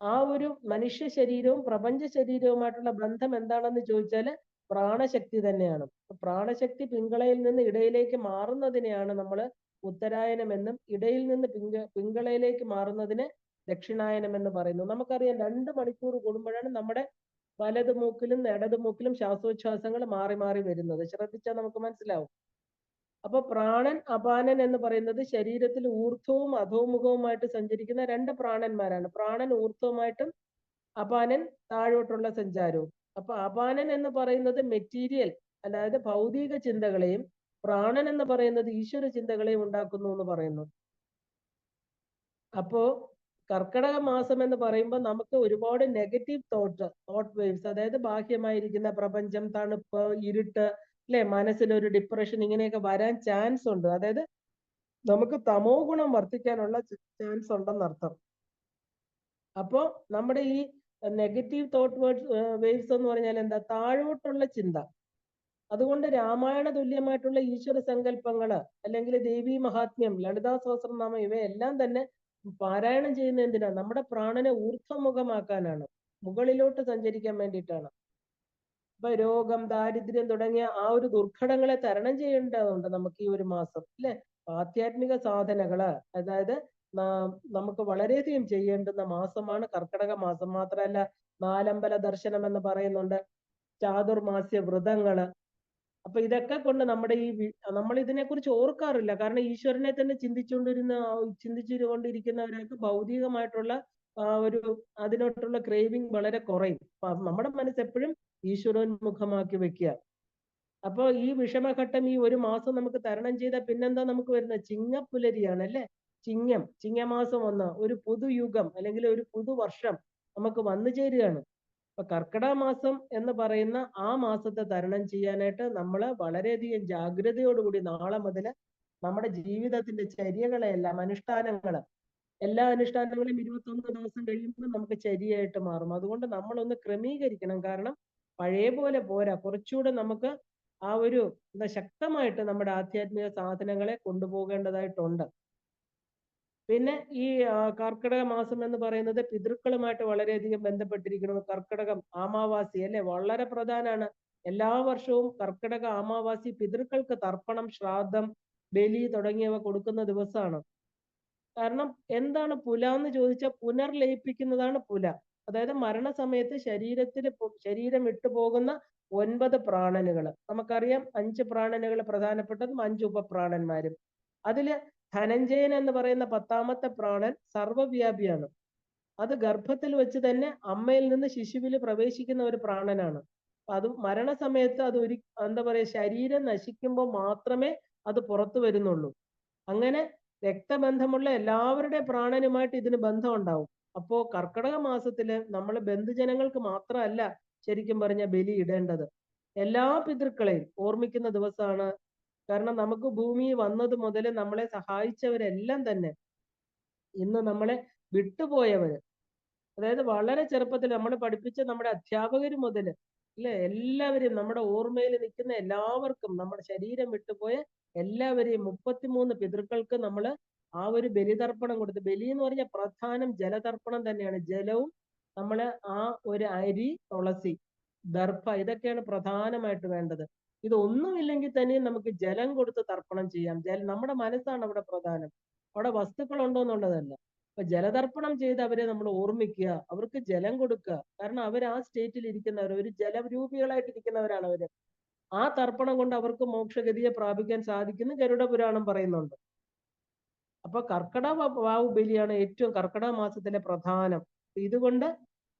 [SPEAKER 1] ആ ഒരു മനുഷ്യ ശരീരവും പ്രപഞ്ച ശരീരവുമായിട്ടുള്ള ബന്ധം എന്താണെന്ന് ചോദിച്ചാൽ പ്രാണശക്തി തന്നെയാണ്. പ്രാണശക്തി പിങ്കളയിൽ നിന്ന് ഇടയിലേക്ക് മാറുന്നതിനെയാണ് നമ്മൾ ഉത്തരായനം എന്നും, ഇടയിൽ നിന്ന് പിങ്കളയിലേക്ക് മാറുന്നതിനെ ദക്ഷിണായനം എന്ന് പറയുന്നു. നമുക്കറിയാം 2 മണിക്കൂർ കൂടുമ്പോഴാണ് നമ്മുടെ വലത് മൂക്കിലും ഇടത് മൂക്കിലും ശ്വാസോച്ഛ്വാസങ്ങൾ മാറി മാറി വരുന്നത്. ശ്രദ്ധിച്ചാൽ നമുക്ക് മനസ്സിലാവും. അപ്പൊ പ്രാണൻ, അപാനൻ എന്ന് പറയുന്നത് ശരീരത്തിൽ ഊർധ്വവും അധോമുഖവുമായിട്ട് സഞ്ചരിക്കുന്ന 2 പ്രാണന്മാരാണ്. പ്രാണൻ ഊർധ്വമായിട്ടും അപാനൻ താഴോട്ടുള്ള സഞ്ചാരവും. അപ്പൊ അപാനൻ എന്ന് പറയുന്നത് മെറ്റീരിയൽ, അതായത് ഭൗതിക ചിന്തകളെയും, പ്രാണൻ എന്ന് പറയുന്നത് ഈശ്വര ചിന്തകളെയും ഉണ്ടാക്കുന്നു എന്ന് പറയുന്നു. അപ്പോ കർക്കിടക മാസം എന്ന് പറയുമ്പോൾ നമുക്ക് ഒരുപാട് നെഗറ്റീവ് തോട്ട് വേവ്സ്, അതായത് ബാഹ്യമായിരിക്കുന്ന പ്രപഞ്ചം, തണുപ്പ്, ഇരുട്ട് അല്ലെ, മനസ്സിലൊരു ഡിപ്രഷൻ, ഇങ്ങനെയൊക്കെ വരാൻ ചാൻസ് ഉണ്ട്. അതായത് നമുക്ക് തമോ ഗുണം വർദ്ധിക്കാനുള്ള ചാൻസ് ഉണ്ടെന്നർത്ഥം. അപ്പോ നമ്മുടെ ഈ നെഗറ്റീവ് തോട്ട് വേവ്സ് എന്ന് പറഞ്ഞാൽ എന്താ? താഴോട്ടുള്ള ചിന്ത. അതുകൊണ്ട് രാമായണ തുല്യമായിട്ടുള്ള ഈശ്വര സങ്കല്പങ്ങള്, അല്ലെങ്കിൽ ദേവി മഹാത്മ്യം, ലളിതാ സഹസ്രനാമം, ഇവയെല്ലാം തന്നെ പാരായണം ചെയ്യുന്ന എന്തിനാ? നമ്മുടെ പ്രാണനെ ഊർധ്വമുഖമാക്കാനാണ്, മുകളിലോട്ട് സഞ്ചരിക്കാൻ വേണ്ടിയിട്ടാണ്. ഇപ്പൊ രോഗം, ദാരിദ്ര്യം തുടങ്ങിയ ആ ഒരു ദുർഘടങ്ങളെ തരണം ചെയ്യേണ്ടതുണ്ട് നമുക്ക് ഈ ഒരു മാസം അല്ലെ. ആധ്യാത്മിക സാധനകള്, അതായത് നമുക്ക് വളരെയധികം ചെയ്യേണ്ടുന്ന മാസമാണ് കർക്കിടക മാസം. മാത്രമല്ല 4 അമ്പല ദർശനം എന്ന് പറയുന്നുണ്ട്, ചാതുർമാസ്യ വ്രതങ്ങള്. അപ്പൊ ഇതൊക്കെ കൊണ്ട് നമ്മുടെ നമ്മൾ ഇതിനെക്കുറിച്ച് ഓർക്കാറില്ല. കാരണം ഈശ്വരനെ തന്നെ ചിന്തിച്ചുകൊണ്ടിരിക്കുന്നവർക്ക് ഭൗതികമായിട്ടുള്ള ഒരു അതിനോട്ടുള്ള ക്രേവിങ് വളരെ കുറയും. നമ്മുടെ മനസ്സ് എപ്പോഴും ഈശ്വരോന്മുഖമാക്കി വെക്കുക. അപ്പൊ ഈ വിഷമഘട്ടം ഈ ഒരു മാസം നമുക്ക് തരണം ചെയ്താൽ പിന്നെന്താ നമുക്ക് വരുന്നത്? ചിങ്ങപ്പുലരിയാണ് അല്ലെ? ചിങ്ങമാസം 1 ഒരു പുതുയുഗം അല്ലെങ്കിൽ ഒരു പുതുവർഷം നമുക്ക് വന്നു ചേരുകയാണ്. അപ്പൊ കർക്കിടക മാസം എന്ന് പറയുന്ന ആ മാസത്തെ തരണം ചെയ്യാനായിട്ട് നമ്മൾ വളരെയധികം ജാഗ്രതയോടുകൂടി നാളെ മുതൽ നമ്മുടെ ജീവിതത്തിന്റെ ചര്യകളെല്ലാം എല്ലാ അനുഷ്ഠാനങ്ങളും 21 ദിവസം കഴിയുമ്പോൾ നമുക്ക് ചര്യയായിട്ട് മാറും. അതുകൊണ്ട് നമ്മളൊന്ന് ക്രമീകരിക്കണം. കാരണം പഴയ പോലെ പോരാ, കുറച്ചുകൂടെ നമുക്ക് ആ ഒരു ശക്തമായിട്ട് നമ്മുടെ ആധ്യാത്മിക സാധനങ്ങളെ കൊണ്ടുപോകേണ്ടതായിട്ടുണ്ട്. പിന്നെ ഈ കർക്കിടക മാസം എന്ന് പറയുന്നത് പിതൃക്കളുമായിട്ട് വളരെയധികം ബന്ധപ്പെട്ടിരിക്കുന്നു. കർക്കിടകം അമാവാസി അല്ലെ, വളരെ പ്രധാനമാണ്. എല്ലാ വർഷവും കർക്കിടക അമാവാസി പിതൃക്കൾക്ക് തർപ്പണം, ശ്രാദ്ധം, ബലി തുടങ്ങിയവ കൊടുക്കുന്ന ദിവസമാണ്. കാരണം എന്താണ് പുല എന്ന് ചോദിച്ചാൽ പുനർലയിപ്പിക്കുന്നതാണ് പുല. അതായത് മരണസമയത്ത് ശരീരം വിട്ടുപോകുന്ന 9 പ്രാണനുകൾ. നമുക്കറിയാം 5 പ്രാണനുകൾ പ്രധാനപ്പെട്ടതും 5 ഉപപ്രാണന്മാരും. അതില് ധനഞ്ജയൻ എന്ന് പറയുന്ന 10ാമത്തെ പ്രാണൻ സർവവ്യാപിയാണ്. അത് ഗർഭത്തിൽ വെച്ച് തന്നെ അമ്മയിൽ നിന്ന് ശിശുവിൽ പ്രവേശിക്കുന്ന ഒരു പ്രാണനാണ്. അത് മരണസമയത്ത് അത് ശരീരം നശിക്കുമ്പോൾ മാത്രമേ അത് പുറത്തു വരുന്നുള്ളൂ. അങ്ങനെ രക്തബന്ധമുള്ള എല്ലാവരുടെ പ്രാണനുമായിട്ട് ഇതിന് ബന്ധം ഉണ്ടാവും. അപ്പോ കർക്കിടക മാസത്തില് നമ്മൾ ബന്ധുജനങ്ങൾക്ക് മാത്രമല്ല ശരിക്കും പറഞ്ഞ ബലി ഇടേണ്ടത്, എല്ലാ പിതൃക്കളെയും ഓർമ്മിക്കുന്ന ദിവസമാണ്. കാരണം നമുക്ക് ഭൂമി വന്നത് മുതൽ നമ്മളെ സഹായിച്ചവരെല്ലാം തന്നെ ഇന്ന് നമ്മളെ വിട്ടുപോയവര്, അതായത് വളരെ ചെറുപ്പത്തിൽ നമ്മൾ പഠിപ്പിച്ച നമ്മുടെ അധ്യാപകർ മുതൽ അല്ലെ, എല്ലാവരെയും നമ്മുടെ ഓർമ്മയിൽ നിൽക്കുന്ന എല്ലാവർക്കും, നമ്മുടെ ശരീരം വിട്ടുപോയ എല്ലാവരെയും 33 പിതൃക്കൾക്ക് നമ്മൾ ആ ഒരു ബലിതർപ്പണം കൊടുത്ത്, ബലി എന്ന് പറഞ്ഞാൽ പ്രധാനം ജലതർപ്പണം തന്നെയാണ്. ജലവും നമ്മൾ ആ ഒരു അരി, തുളസി, ദർഭ, ഇതൊക്കെയാണ് പ്രധാനമായിട്ട് വേണ്ടത്. ഇതൊന്നുമില്ലെങ്കിൽ തന്നെ നമുക്ക് ജലം കൊടുത്ത് തർപ്പണം ചെയ്യാം. നമ്മുടെ മനസ്സാണ് അവിടെ പ്രധാനം, അവിടെ വസ്തുക്കൾ ഉണ്ടോ എന്നുള്ളതല്ല. അപ്പൊ ജലതർപ്പണം ചെയ്ത് അവരെ നമ്മൾ ഓർമ്മിക്കുക, അവർക്ക് ജലം കൊടുക്കുക. കാരണം അവർ ആ സ്റ്റേറ്റിൽ ഇരിക്കുന്നവർ, ഒരു ജലരൂപികളായിട്ടിരിക്കുന്നവരാണ് അവര്. ആ തർപ്പണം കൊണ്ട് അവർക്ക് മോക്ഷഗതിയെ പ്രാപിക്കാൻ സാധിക്കുന്നു ഗരുഡ പുരാണം പറയുന്നുണ്ട്. അപ്പൊ കർക്കിടക വാവ് ബലിയാണ് ഏറ്റവും കർക്കിടക മാസത്തിലെ പ്രധാനം. ഇതുകൊണ്ട്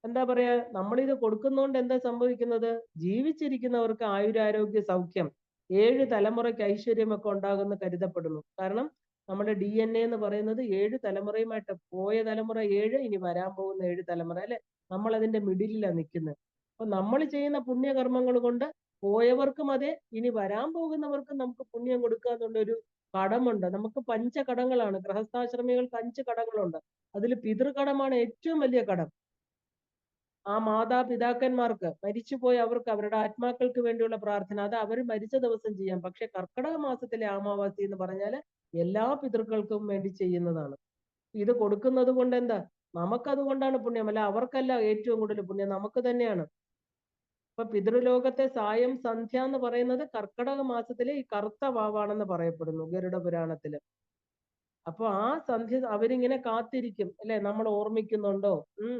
[SPEAKER 1] എന്താ പറയാ, നമ്മളിത് കൊടുക്കുന്നതുകൊണ്ട് എന്താ സംഭവിക്കുന്നത്? ജീവിച്ചിരിക്കുന്നവർക്ക് ആയുരാരോഗ്യ സൗഖ്യം, 7 തലമുറയ്ക്ക് ഐശ്വര്യമൊക്കെ ഉണ്ടാകുമെന്ന് കരുതപ്പെടുന്നു. കാരണം നമ്മുടെ DNA എന്ന് പറയുന്നത് 7 തലമുറയുമായിട്ട്, പോയ തലമുറ 7, ഇനി വരാൻ പോകുന്ന 7 തലമുറ അല്ലെ, നമ്മൾ അതിന്റെ മിഡിലാണ് നിൽക്കുന്നത്. അപ്പൊ നമ്മൾ ചെയ്യുന്ന പുണ്യകർമ്മങ്ങൾ കൊണ്ട് പോയവർക്കും അതെ, ഇനി വരാൻ പോകുന്നവർക്കും നമുക്ക് പുണ്യം കൊടുക്കുക എന്നുള്ളൊരു കടമുണ്ട്. നമുക്ക് 5 കടങ്ങളാണ്. ഗൃഹസ്ഥാശ്രമികൾക്ക് 5 കടങ്ങളുണ്ട്. അതിൽ പിതൃകടമാണ് ഏറ്റവും വലിയ കടം. ആ മാതാപിതാക്കന്മാർക്ക്, മരിച്ചുപോയ അവർക്ക്, അവരുടെ ആത്മാക്കൾക്ക് വേണ്ടിയുള്ള പ്രാർത്ഥന, അത് അവർ മരിച്ച ദിവസം ചെയ്യാം. പക്ഷെ കർക്കിടക മാസത്തിലെ അമാവാസി എന്ന് പറഞ്ഞാൽ എല്ലാ പിതൃക്കൾക്കും വേണ്ടി ചെയ്യുന്നതാണ്. ഇത് കൊടുക്കുന്നത് കൊണ്ട് എന്താ, നമുക്കതുകൊണ്ടാണ് പുണ്യം, അല്ല അവർക്കല്ല ഏറ്റവും കൂടുതൽ പുണ്യം, നമുക്ക് തന്നെയാണ്. അപ്പൊ പിതൃലോകത്തെ സായം സന്ധ്യ എന്ന് പറയുന്നത് കർക്കിടക മാസത്തിലെ ഈ കറുത്ത വാവാണെന്ന് പറയപ്പെടുന്നു ഗരുഡ പുരാണത്തില്. അപ്പൊ ആ സന്ധ്യ അവരിങ്ങനെ കാത്തിരിക്കും അല്ലെ, നമ്മൾ ഓർമ്മിക്കുന്നുണ്ടോ?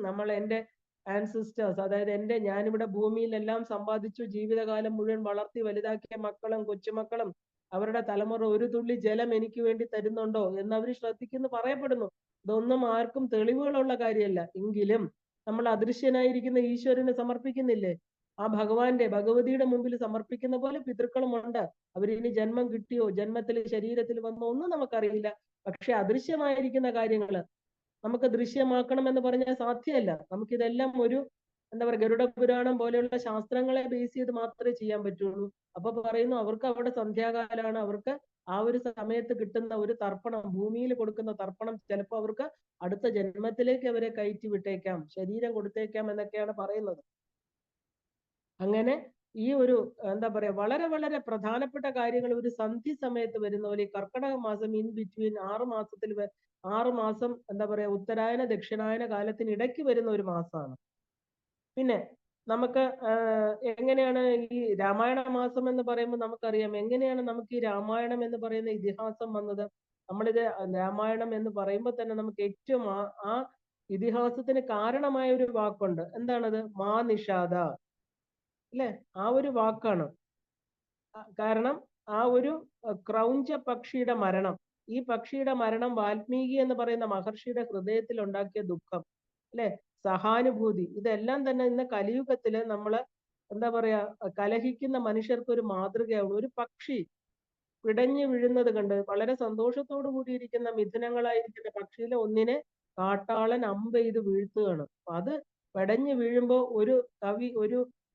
[SPEAKER 1] നമ്മൾ എന്റെ ആൻസിസ്റ്റേഴ്സ്, അതായത് ഞാനിവിടെ ഭൂമിയിലെല്ലാം സമ്പാദിച്ചു, ജീവിതകാലം മുഴുവൻ വളർത്തി വലുതാക്കിയ മക്കളും കൊച്ചുമക്കളും അവരുടെ തലമുറ ഒരു തുള്ളി ജലം എനിക്ക് വേണ്ടി തരുന്നുണ്ടോ എന്ന് അവർ ശ്രദ്ധിക്കുന്നു പറയപ്പെടുന്നു. ഇതൊന്നും ആർക്കും തെളിവുകളുള്ള കാര്യമല്ല. എങ്കിലും നമ്മൾ അദൃശ്യനായിരിക്കുന്ന ഈശ്വരന് സമർപ്പിക്കുന്നില്ലേ? ആ ഭഗവതിയുടെ മുമ്പിൽ സമർപ്പിക്കുന്ന പോലെ പിതൃക്കളും ഉണ്ട്. അവരിനി ജന്മം കിട്ടിയോ, ജന്മത്തിൽ ശരീരത്തിൽ വന്നോ ഒന്നും നമുക്കറിയില്ല. പക്ഷെ അദൃശ്യമായിരിക്കുന്ന കാര്യങ്ങള് നമുക്ക് ദൃശ്യമാക്കണമെന്ന് പറഞ്ഞാൽ സാധ്യമല്ല. നമുക്കിതെല്ലാം ഒരു ഗരുഡ പുരാണം പോലെയുള്ള ശാസ്ത്രങ്ങളെ ബേസ് ചെയ്ത് മാത്രമേ ചെയ്യാൻ പറ്റുള്ളൂ. അപ്പൊ പറയുന്നു, അവർക്ക് അവിടെ സന്ധ്യാകാലമാണ്, അവർക്ക് ആ ഒരു സമയത്ത് കിട്ടുന്ന ഒരു തർപ്പണം, ഭൂമിയിൽ കൊടുക്കുന്ന തർപ്പണം ചിലപ്പോൾ അവർക്ക് അടുത്ത ജന്മത്തിലേക്ക് അവരെ കയറ്റി വിട്ടേക്കാം, ശരീരം കൊടുത്തേക്കാം എന്നൊക്കെയാണ് പറയുന്നത്. അങ്ങനെ ഈ ഒരു വളരെ വളരെ പ്രധാനപ്പെട്ട കാര്യങ്ങൾ ഒരു സന്ധി സമയത്ത് വരുന്ന പോലെ ഈ കർക്കിടക മാസം ഇൻ ബിറ്റ്വീൻ 6 മാസം ഉത്തരായന ദക്ഷിണായന കാലത്തിനിടയ്ക്ക് വരുന്ന ഒരു മാസമാണ്. പിന്നെ നമുക്ക് എങ്ങനെയാണ് ഈ രാമായണ മാസം എന്ന് പറയുമ്പോൾ നമുക്കറിയാം എങ്ങനെയാണ് നമുക്ക് ഈ രാമായണം എന്ന് പറയുന്ന ഇതിഹാസം വന്നത്. നമ്മളിത് രാമായണം എന്ന് പറയുമ്പോൾ തന്നെ നമുക്ക് ഏറ്റവും ആ ഇതിഹാസത്തിന് കാരണമായ ഒരു വാക്കുണ്ട്. എന്താണത്? മാനിഷാദ അല്ലെ, ആ ഒരു വാക്കാണ്. കാരണം ആ ഒരു ക്രൗഞ്ച പക്ഷിയുടെ മരണം, ഈ പക്ഷിയുടെ മരണം വാൽമീകി എന്ന് പറയുന്ന മഹർഷിയുടെ ഹൃദയത്തിൽ ഉണ്ടാക്കിയ ദുഃഖം അല്ലെ, സഹാനുഭൂതി, ഇതെല്ലാം തന്നെ ഇന്ന് കലിയുഗത്തില് നമ്മള് എന്താ പറയാ, കലഹിക്കുന്ന മനുഷ്യർക്ക് ഒരു മാതൃകയാവുന്നു. ഒരു പക്ഷി പിടഞ്ഞു വീഴുന്നത് കണ്ട് വളരെ സന്തോഷത്തോടു കൂടിയിരിക്കുന്ന മിഥുനങ്ങളായിരിക്കുന്ന പക്ഷിയിലെ ഒന്നിനെ കാട്ടാളൻ അമ്പെയ്ത് വീഴ്ത്തുകയാണ്. അപ്പൊ അത് പെടഞ്ഞു വീഴുമ്പോ ഒരു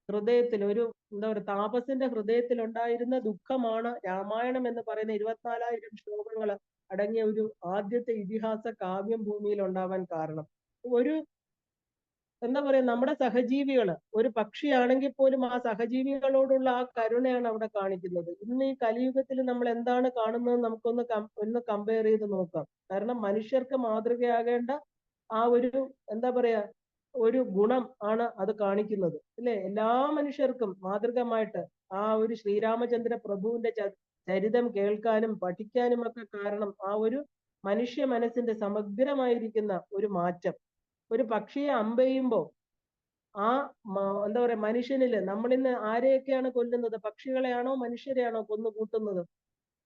[SPEAKER 1] ഹൃദയത്തിൽ, ഒരു എന്താ പറയുക, താപസിന്റെ ഹൃദയത്തിൽ ഉണ്ടായിരുന്ന ദുഃഖമാണ് രാമായണം എന്ന് പറയുന്ന 24,000 ശ്ലോകങ്ങൾ അടങ്ങിയ ഒരു ആദ്യത്തെ ഇതിഹാസ കാവ്യം ഭൂമിയിൽ ഉണ്ടാവാൻ കാരണം. ഒരു എന്താ പറയാ, നമ്മുടെ സഹജീവികള്, ഒരു പക്ഷിയാണെങ്കിൽ പോലും ആ സഹജീവികളോടുള്ള ആ കരുണയാണ് അവിടെ കാണിക്കുന്നത്. ഇന്ന് ഈ കലിയുഗത്തിൽ നമ്മൾ എന്താണ് കാണുന്നത് നമുക്കൊന്ന് കമ്പയർ ചെയ്ത് നോക്കാം. കാരണം മനുഷ്യർക്ക് മാതൃകയാകേണ്ട ആ ഒരു എന്താ പറയാ, ഒരു ഗുണം ആണ് അത് കാണിക്കുന്നത്, അല്ലെ? എല്ലാ മനുഷ്യർക്കും മാതൃകമായിട്ട് ആ ഒരു ശ്രീരാമചന്ദ്ര പ്രഭുവിന്റെ ചരിതം കേൾക്കാനും പഠിക്കാനും ഒക്കെ കാരണം ആ ഒരു മനുഷ്യ മനസ്സിന്റെ സമഗ്രമായിരിക്കുന്ന ഒരു മാറ്റം. ഒരു പക്ഷിയെ അമ്പെയ്യുമ്പോ ആ എന്താ പറയാ, മനുഷ്യനില് നമ്മളിന്ന് ആരെയൊക്കെയാണ് കൊല്ലുന്നത്? പക്ഷികളെയാണോ മനുഷ്യരെയാണോ കൊന്നു കൂട്ടുന്നത്?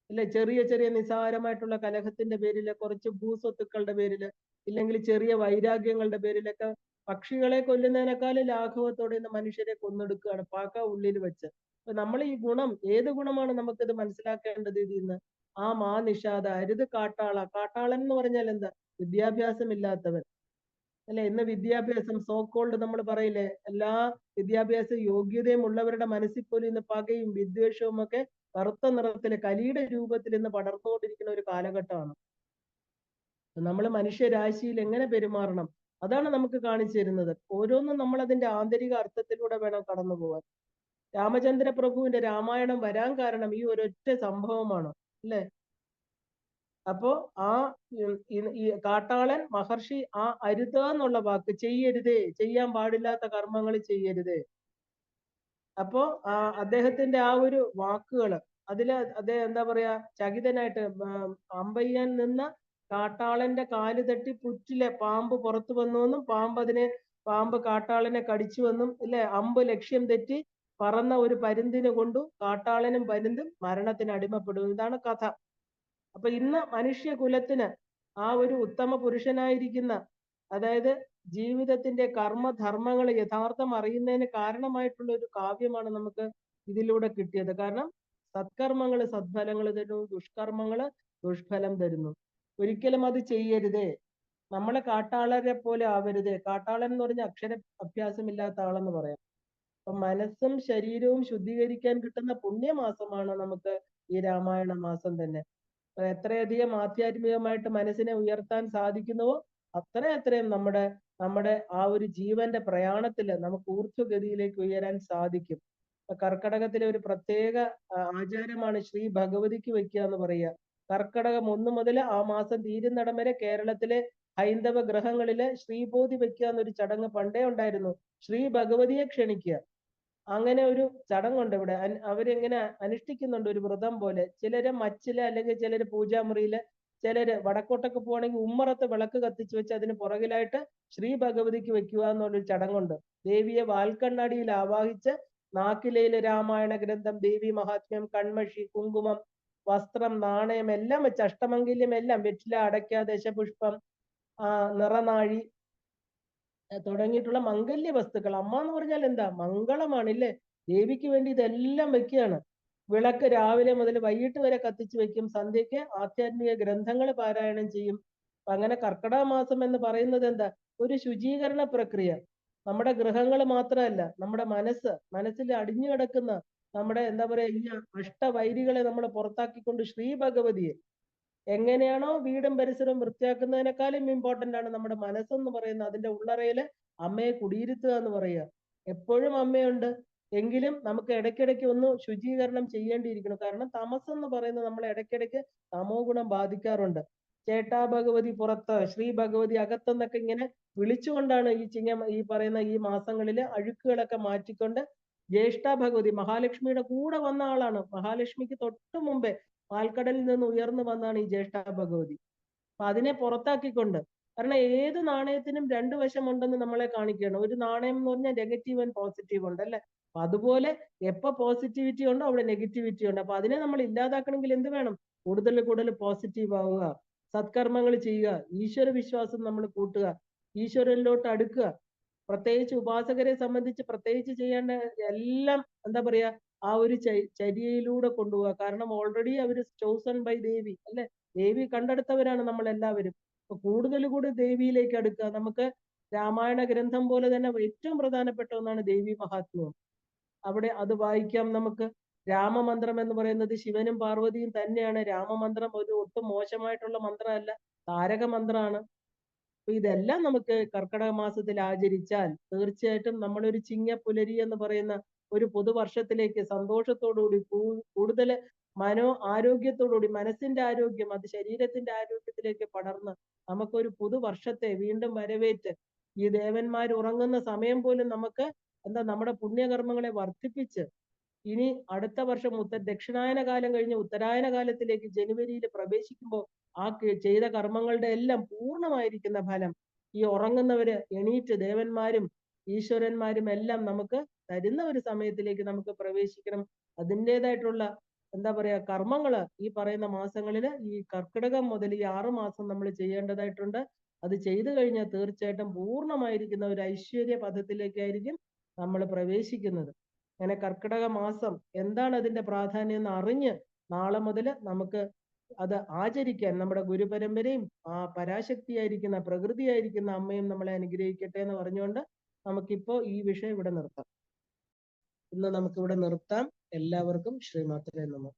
[SPEAKER 1] ഇല്ല, ചെറിയ ചെറിയ നിസ്സാരമായിട്ടുള്ള കലഹത്തിന്റെ പേരില്, കുറച്ച് ഭൂസ്വത്തുക്കളുടെ പേരില്, ഇല്ലെങ്കിൽ ചെറിയ വൈരാഗ്യങ്ങളുടെ പേരിലൊക്കെ പക്ഷികളെ കൊല്ലുന്നതിനേക്കാളും ലാഘവത്തോടെ ഇന്ന് മനുഷ്യരെ കൊന്നെടുക്കുകയാണ് പാക്ക ഉള്ളിൽ വെച്ച്. അപ്പൊ നമ്മൾ ഈ ഗുണം, ഏത് ഗുണമാണ് നമുക്കിത് മനസ്സിലാക്കേണ്ടത് ഇതിൽ നിന്ന്? ആ മാ നിഷാദ അരുത് കാട്ടാള. കാട്ടാളൻ എന്ന് പറഞ്ഞാൽ എന്താ? വിദ്യാഭ്യാസം ഇല്ലാത്തവൻ, അല്ലെ? ഇന്ന് വിദ്യാഭ്യാസം സോക്കോൾഡ് നമ്മൾ പറയില്ലേ, എല്ലാ വിദ്യാഭ്യാസ യോഗ്യതയും ഉള്ളവരുടെ മനസ്സിൽ പോലും ഇന്ന് പകയും വിദ്വേഷവും ഒക്കെ കറുത്ത നിറത്തില് കലിയുടെ രൂപത്തിൽ ഇന്ന് പടർന്നുകൊണ്ടിരിക്കുന്ന ഒരു കാലഘട്ടമാണ്. നമ്മൾ മനുഷ്യരാശിയിൽ എങ്ങനെ പെരുമാറണം, അതാണ് നമുക്ക് കാണിച്ചു തരുന്നത്. ഓരോന്നും നമ്മൾ അതിന്റെ ആന്തരിക അർത്ഥത്തിലൂടെ വേണം കടന്നു പോവാൻ. രാമചന്ദ്ര പ്രഭുവിന്റെ രാമായണം വരാൻ കാരണം ഈ ഒരൊറ്റ സംഭവമാണ്, അല്ലെ? അപ്പോ ആ ഈ കാട്ടാളൻ മഹർഷി ആ അരുത് എന്നുള്ള വാക്ക്, ചെയ്യരുതേ, ചെയ്യാൻ പാടില്ലാത്ത കർമ്മങ്ങൾ ചെയ്യരുതേ. അപ്പോ അദ്ദേഹത്തിന്റെ ആ ഒരു വാക്കുകള്, അദ്ദേഹം എന്താ പറയാ, ചകിതനായിട്ട് അമ്പയ്യാൻ നിന്ന കാട്ടാളന്റെ കാല് തട്ടി പുറ്റിലെ പാമ്പ് പുറത്തു വന്നുവെന്നും പാമ്പ് കാട്ടാളനെ കടിച്ചു വന്നും, ഇല്ലേ? അമ്പ് ലക്ഷ്യം തെറ്റി പറന്ന ഒരു പരുന്തിനെ കൊണ്ടു കാട്ടാളനും പരുന്തും മരണത്തിന് അടിമപ്പെടും. ഇതാണ് കഥ. അപ്പൊ ഇന്ന് മനുഷ്യകുലത്തിന് ആ ഒരു ഉത്തമ പുരുഷനായിരിക്കുന്ന, അതായത് ജീവിതത്തിന്റെ കർമ്മധർമ്മങ്ങൾ യഥാർത്ഥം അറിയുന്നതിന് കാരണമായിട്ടുള്ള ഒരു കാവ്യമാണ് നമുക്ക് ഇതിലൂടെ കിട്ടിയത്. കാരണം സത്കർമ്മങ്ങൾ സദ്ഫലങ്ങൾ തരുന്നു, ദുഷ്കർമ്മങ്ങൾ ദുഷ്ഫലം തരുന്നു. ഒരിക്കലും അത് ചെയ്യരുതേ. നമ്മളെ കാട്ടാളരെ പോലെ ആവരുതേ. കാട്ടാളൻ എന്ന് പറഞ്ഞ അഭ്യാസമില്ലാത്ത ആളെന്ന് പറയാം. അപ്പൊ മനസ്സും ശരീരവും ശുദ്ധീകരിക്കാൻ കിട്ടുന്ന പുണ്യമാസമാണ് നമുക്ക് ഈ രാമായണ മാസം തന്നെ. എത്രയധികം ആധ്യാത്മികമായിട്ട് മനസ്സിനെ ഉയർത്താൻ സാധിക്കുന്നുവോ അത്രയും നമ്മുടെ ആ ഒരു ജീവന്റെ പ്രയാണത്തില് നമുക്ക് ഊർധ്വഗതിയിലേക്ക് ഉയരാൻ സാധിക്കും. കർക്കടകത്തിലെ ഒരു പ്രത്യേക ആചാരമാണ് ശ്രീ ഭഗവതിക്ക് വെക്കുക എന്ന് പറയുക. കർക്കടകം 1 മുതൽ ആ മാസം തീരുന്നിടം വരെ കേരളത്തിലെ ഹൈന്ദവ ഗ്രഹങ്ങളില് ശ്രീബോധി വെക്കുക എന്നൊരു ചടങ്ങ് പണ്ടേ ഉണ്ടായിരുന്നു. ശ്രീ ഭഗവതിയെ ക്ഷണിക്കുക, അങ്ങനെ ഒരു ചടങ്ങുണ്ട് ഇവിടെ. അവരെങ്ങനെ അനുഷ്ഠിക്കുന്നുണ്ട്, ഒരു വ്രതം പോലെ. ചിലര് മച്ചില്, അല്ലെങ്കിൽ ചിലര് പൂജാമുറിയില്, ചിലര് വടക്കോട്ടൊക്കെ പോവാണെങ്കിൽ ഉമ്മറത്ത് വിളക്ക് കത്തിച്ചു വെച്ച് അതിന് പുറകിലായിട്ട് ശ്രീ ഭഗവതിക്ക് വെക്കുക എന്നുള്ളൊരു ചടങ്ങുണ്ട്. ദേവിയെ വാൽക്കണ്ണാടിയിൽ ആവാഹിച്ച് നാക്കിലയില് രാമായണ ഗ്രന്ഥം, ദേവി മഹാത്മ്യം, കൺമഷി, കുങ്കുമം, വസ്ത്രം, നാണയം എല്ലാം വെച്ച്, അഷ്ടമംഗല്യം എല്ലാം, വെറ്റില, അടയ്ക്ക, ദശപുഷ്പം, നിറനാഴി തുടങ്ങിയിട്ടുള്ള മംഗല്യ വസ്തുക്കൾ. അമ്മ എന്ന് പറഞ്ഞാൽ എന്താ? മംഗളമാണ്, ഇല്ലേ? ദേവിക്ക് വേണ്ടി ഇതെല്ലാം വെക്കുകയാണ്. വിളക്ക് രാവിലെ മുതൽ വൈകിട്ട് വരെ കത്തിച്ചു വെക്കും. സന്ധ്യയ്ക്ക് ആധ്യാത്മിക ഗ്രന്ഥങ്ങൾ പാരായണം ചെയ്യും. അങ്ങനെ കർക്കിടക മാസം എന്ന് പറയുന്നത് എന്താ? ഒരു ശുചീകരണ പ്രക്രിയ. നമ്മുടെ ഗൃഹങ്ങൾ മാത്രമല്ല, നമ്മുടെ മനസ്സിൽ അടിഞ്ഞു കിടക്കുന്ന നമ്മുടെ എന്താ പറയാ, ഈ അഷ്ടവൈരികളെ നമ്മൾ പുറത്താക്കിക്കൊണ്ട് ശ്രീ ഭഗവതിയെ എങ്ങനെയാണോ വീടും പരിസരവും വൃത്തിയാക്കുന്നതിനേക്കാളും ഇമ്പോർട്ടന്റ് ആണ് നമ്മുടെ മനസ്സെന്ന് പറയുന്നത്. അതിന്റെ ഉള്ളറയില് അമ്മയെ കുടിയിരുത്തുക എന്ന് പറയുക. എപ്പോഴും അമ്മയുണ്ട്, എങ്കിലും നമുക്ക് ഇടയ്ക്കിടയ്ക്ക് ഒന്ന് ശുചീകരണം ചെയ്യേണ്ടിയിരിക്കണം. കാരണം തമസ് എന്ന് പറയുന്നത് നമ്മളെ ഇടയ്ക്കിടയ്ക്ക് തമോ ഗുണം ബാധിക്കാറുണ്ട്. ചേട്ടാ ഭഗവതി പുറത്ത്, ശ്രീ ഭഗവതി അകത്തെന്നൊക്കെ ഇങ്ങനെ വിളിച്ചുകൊണ്ടാണ് ഈ പറയുന്ന ഈ മാസങ്ങളില് അഴുക്കുകളൊക്കെ മാറ്റിക്കൊണ്ട് ജ്യേഷ്ഠ ഭഗവതി മഹാലക്ഷ്മിയുടെ കൂടെ വന്ന ആളാണ്. മഹാലക്ഷ്മിക്ക് തൊട്ടു മുമ്പേ പാൽക്കടലിൽ നിന്ന് ഉയർന്നു വന്നാണ് ഈ ജ്യേഷ്ഠ ഭഗവതി. അപ്പൊ അതിനെ പുറത്താക്കിക്കൊണ്ട്, കാരണം ഏത് നാണയത്തിനും 2 വശമുണ്ടെന്ന് നമ്മളെ കാണിക്കുകയാണ്. ഒരു നാണയം എന്ന് പറഞ്ഞാൽ നെഗറ്റീവ് ആൻഡ് പോസിറ്റീവ് ഉണ്ട്, അല്ലെ? അപ്പൊ അതുപോലെ എപ്പോ പോസിറ്റിവിറ്റി ഉണ്ടോ അവിടെ നെഗറ്റിവിറ്റി ഉണ്ട്. അപ്പൊ അതിനെ നമ്മൾ ഇല്ലാതാക്കണമെങ്കിൽ എന്ത് വേണം? കൂടുതൽ പോസിറ്റീവ് ആവുക, സത്കർമ്മങ്ങൾ ചെയ്യുക, ഈശ്വര വിശ്വാസം നമ്മൾ കൂട്ടുക, ഈശ്വരനിലോട്ട് അടുക്കുക. പ്രത്യേകിച്ച് ഉപാസകരെ സംബന്ധിച്ച് പ്രത്യേകിച്ച് ചെയ്യേണ്ട എല്ലാം എന്താ പറയാ ആ ഒരു ചര്യയിലൂടെ കൊണ്ടുപോവുക. കാരണം ഓൾറെഡി അവർ ചോസൺ ബൈ ദേവി അല്ലെ, ദേവി കണ്ടെടുത്തവരാണ് നമ്മൾ എല്ലാവരും. അപ്പൊ കൂടുതൽ കൂടി ദേവിയിലേക്ക് അടുക്കുക. നമുക്ക് രാമായണ ഗ്രന്ഥം പോലെ തന്നെ ഏറ്റവും പ്രധാനപ്പെട്ട ഒന്നാണ് ദേവി മഹാത്മ്യം. അവിടെ അത് വായിക്കാം നമുക്ക്. രാമമന്ത്രം എന്ന് പറയുന്നത് ശിവനും പാർവതിയും തന്നെയാണ്. രാമമന്ത്രം ഒരു ഒട്ടും മോശമായിട്ടുള്ള മന്ത്രമല്ല, താരക മന്ത്രമാണ്. അപ്പൊ ഇതെല്ലാം നമുക്ക് കർക്കിടക മാസത്തിൽ ആചരിച്ചാൽ തീർച്ചയായിട്ടും നമ്മളൊരു ചിങ്ങപ്പുലരി എന്ന് പറയുന്ന ഒരു പുതുവർഷത്തിലേക്ക് സന്തോഷത്തോടുകൂടി കൂടുതൽ ആരോഗ്യത്തോടുകൂടി, മനസ്സിന്റെ ആരോഗ്യം അത് ശരീരത്തിന്റെ ആരോഗ്യത്തിലേക്ക് പടർന്ന് നമുക്കൊരു പുതുവർഷത്തെ വീണ്ടും വരവേറ്റ് ഈ ദേവന്മാർ ഉറങ്ങുന്ന സമയം പോലും നമുക്ക് നമ്മുടെ പുണ്യകർമ്മങ്ങളെ വർദ്ധിപ്പിച്ച് ഇനി അടുത്ത വർഷം ദക്ഷിണായന കാലം കഴിഞ്ഞ് ഉത്തരായന കാലത്തിലേക്ക് ജനുവരിയിൽ പ്രവേശിക്കുമ്പോൾ ആ ചെയ്ത കർമ്മങ്ങളുടെ എല്ലാം പൂർണ്ണമായിരിക്കുന്ന ഫലം ഈ ഉറങ്ങുന്നവര് എണീറ്റ് ദേവന്മാരും ഈശ്വരന്മാരും എല്ലാം നമുക്ക് തരുന്ന ഒരു സമയത്തിലേക്ക് നമുക്ക് പ്രവേശിക്കണം. അതിൻ്റെതായിട്ടുള്ള എന്താ പറയാ കർമ്മങ്ങള് ഈ പറയുന്ന മാസങ്ങളില് ഈ കർക്കിടകം മുതൽ ഈ 6 മാസം നമ്മൾ ചെയ്യേണ്ടതായിട്ടുണ്ട്. അത് ചെയ്തു കഴിഞ്ഞാൽ തീർച്ചയായിട്ടും പൂർണ്ണമായിരിക്കുന്ന ഒരു ഐശ്വര്യ പദത്തിലേക്കായിരിക്കും നമ്മൾ പ്രവേശിക്കുന്നത്. അങ്ങനെ കർക്കിടക മാസം എന്താണ് അതിന്റെ പ്രാധാന്യം എന്ന് അറിഞ്ഞ് നാളെ മുതൽ നമുക്ക് അത് ആചരിക്കാൻ നമ്മുടെ ഗുരുപരമ്പരയും ആ പരാശക്തിയായിരിക്കുന്ന പ്രകൃതിയായിരിക്കുന്ന അമ്മയും നമ്മളെ അനുഗ്രഹിക്കട്ടെ എന്ന് പറഞ്ഞുകൊണ്ട് നമുക്കിപ്പോ ഈ വിഷയം ഇവിടെ നിർത്താം. ഇന്ന് നമുക്കിവിടെ നിർത്താം. എല്ലാവർക്കും ശ്രീമാത്രേ നമഃ.